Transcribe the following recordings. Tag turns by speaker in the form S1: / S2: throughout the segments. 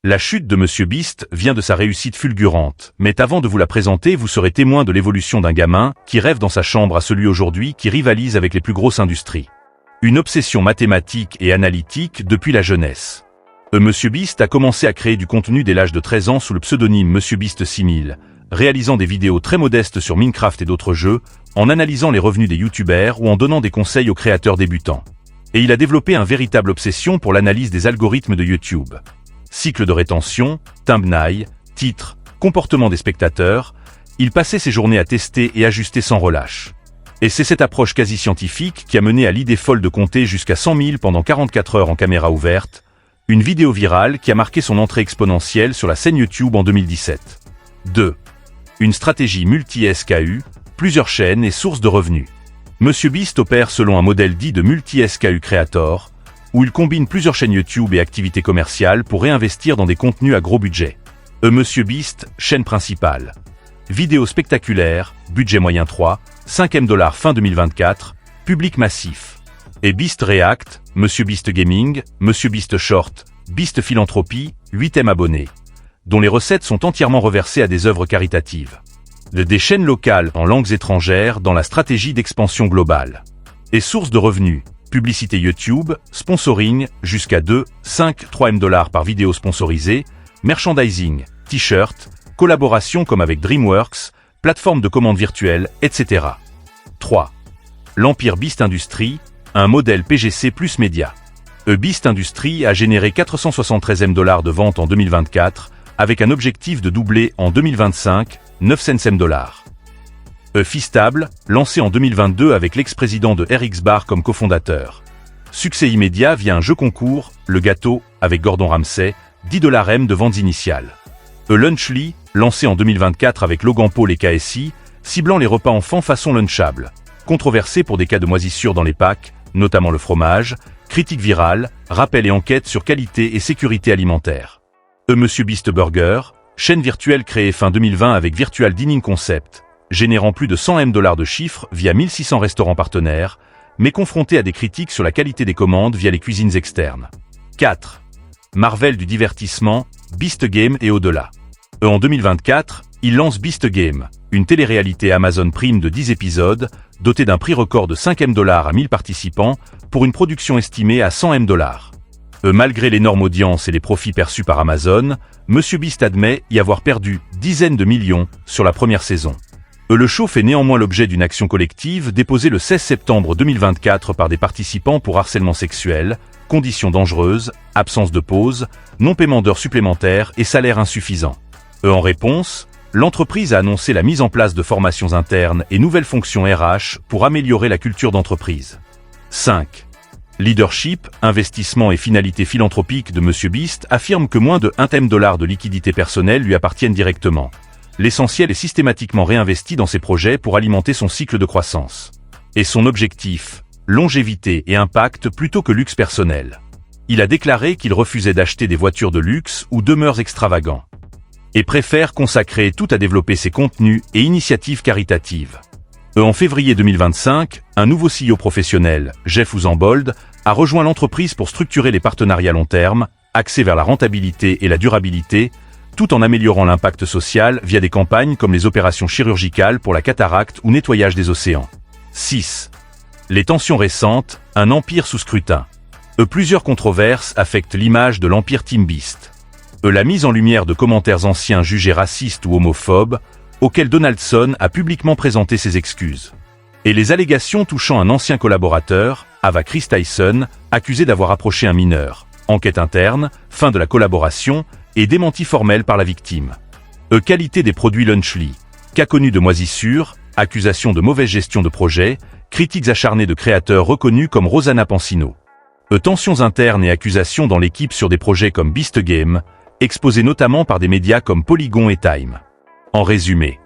S1: La chute de Monsieur Beast vient de sa réussite fulgurante, mais avant de vous la présenter, vous serez témoin de l'évolution d'un gamin qui rêve dans sa chambre à celui aujourd'hui qui rivalise avec les plus grosses industries. Une obsession mathématique et analytique depuis la jeunesse. Monsieur Beast a commencé à créer du contenu dès l'âge de 13 ans sous le pseudonyme Monsieur Beast 6000, réalisant des vidéos très modestes sur Minecraft et d'autres jeux, en analysant les revenus des youtubeurs ou en donnant des conseils aux créateurs débutants. Et il a développé une véritable obsession pour l'analyse des algorithmes de YouTube. Cycle de rétention, thumbnail, titre, comportement des spectateurs, il passait ses journées à tester et ajuster sans relâche. Et c'est cette approche quasi scientifique qui a mené à l'idée folle de compter jusqu'à 100 000 pendant 44 heures en caméra ouverte, une vidéo virale qui a marqué son entrée exponentielle sur la scène YouTube en 2017. 2. Une stratégie multi-SKU, plusieurs chaînes et sources de revenus. Monsieur Beast opère selon un modèle dit de multi-SKU Creator, où il combine plusieurs chaînes YouTube et activités commerciales pour réinvestir dans des contenus à gros budget. Monsieur Beast, chaîne principale. Vidéo spectaculaire, budget moyen 3, $5 fin 2024, public massif. Et Beast React, Monsieur Beast Gaming, Monsieur Beast Short, Beast Philanthropie, 8e abonnés, dont les recettes sont entièrement reversées à des œuvres caritatives. Des chaînes locales en langues étrangères dans la stratégie d'expansion globale. Et sources de revenus, publicité YouTube, sponsoring, jusqu'à 2, 5, $3 par vidéo sponsorisée, merchandising, t-shirt, collaboration comme avec DreamWorks, plateforme de commande virtuelle, etc. 3. L'Empire Beast Industries, un modèle PGC plus média. Beast Industries a généré $473 de ventes en 2024, avec un objectif de doubler en 2025, $900. Feastable, lancé en 2022 avec l'ex-président de RxBar comme cofondateur. Succès immédiat via un jeu concours, Le Gâteau, avec Gordon Ramsay, $10 M de ventes initiales. Lunchly, lancé en 2024 avec Logan Paul et KSI, ciblant les repas enfants façon lunchable. Controversé pour des cas de moisissure dans les packs, notamment le fromage, critique virale, rappel et enquête sur qualité et sécurité alimentaire. Monsieur Beast Burger, chaîne virtuelle créée fin 2020 avec Virtual Dining Concept, générant plus de 100 M $ de chiffres via 1600 restaurants partenaires, mais confronté à des critiques sur la qualité des commandes via les cuisines externes. 4. Marvel du divertissement, Beast Game et au-delà. En 2024, il lance Beast Game, une télé-réalité Amazon Prime de 10 épisodes, dotée d'un prix record de 5 M $ à 1000 participants, pour une production estimée à 100 M $. Malgré l'énorme audience et les profits perçus par Amazon, Monsieur Beast admet y avoir perdu dizaines de millions sur la première saison. Le show fait néanmoins l'objet d'une action collective déposée le 16 septembre 2024 par des participants pour harcèlement sexuel, conditions dangereuses, absence de pause, non-paiement d'heures supplémentaires et salaire insuffisant. En réponse, l'entreprise a annoncé la mise en place de formations internes et nouvelles fonctions RH pour améliorer la culture d'entreprise. 5. Leadership, investissement et finalité philanthropique de Monsieur Beast affirme que moins de $1 de liquidité personnelle lui appartiennent directement. L'essentiel est systématiquement réinvesti dans ses projets pour alimenter son cycle de croissance. Et son objectif, longévité et impact plutôt que luxe personnel. Il a déclaré qu'il refusait d'acheter des voitures de luxe ou demeures extravagants. Et préfère consacrer tout à développer ses contenus et initiatives caritatives. En février 2025, un nouveau CEO professionnel, Jeff Uzanbold, a rejoint l'entreprise pour structurer les partenariats long terme, axés vers la rentabilité et la durabilité, tout en améliorant l'impact social via des campagnes comme les opérations chirurgicales pour la cataracte ou nettoyage des océans. 6. Les tensions récentes, un empire sous scrutin. Plusieurs controverses affectent l'image de l'empire Team Beast. La mise en lumière de commentaires anciens jugés racistes ou homophobes, auxquels Donaldson a publiquement présenté ses excuses. Et les allégations touchant un ancien collaborateur, Ava Chris Tyson, accusé d'avoir approché un mineur. Enquête interne, fin de la collaboration, et démenti formel par la victime. Qualité des produits Lunchly. Cas connu de moisissure, accusation de mauvaise gestion de projet, critiques acharnées de créateurs reconnus comme Rosanna Pansino. Tensions internes et accusations dans l'équipe sur des projets comme Beast Game, exposés notamment par des médias comme Polygon et Time. En résumé,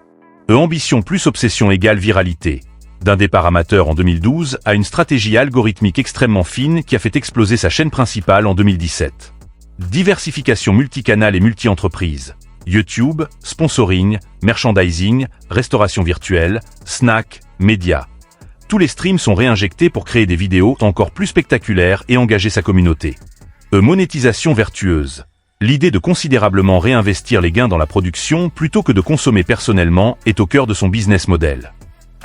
S1: ambition plus obsession égale viralité. D'un départ amateur en 2012 à une stratégie algorithmique extrêmement fine qui a fait exploser sa chaîne principale en 2017. Diversification multicanal et multi-entreprise. YouTube, sponsoring, merchandising, restauration virtuelle, snack, médias. Tous les streams sont réinjectés pour créer des vidéos encore plus spectaculaires et engager sa communauté. Monétisation vertueuse. L'idée de considérablement réinvestir les gains dans la production plutôt que de consommer personnellement est au cœur de son business model.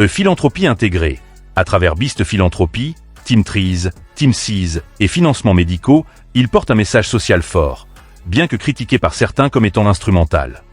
S1: Philanthropie intégrée. À travers Beast Philanthropie, Team Trees, Team Seas et financements médicaux, il porte un message social fort, bien que critiqué par certains comme étant instrumental.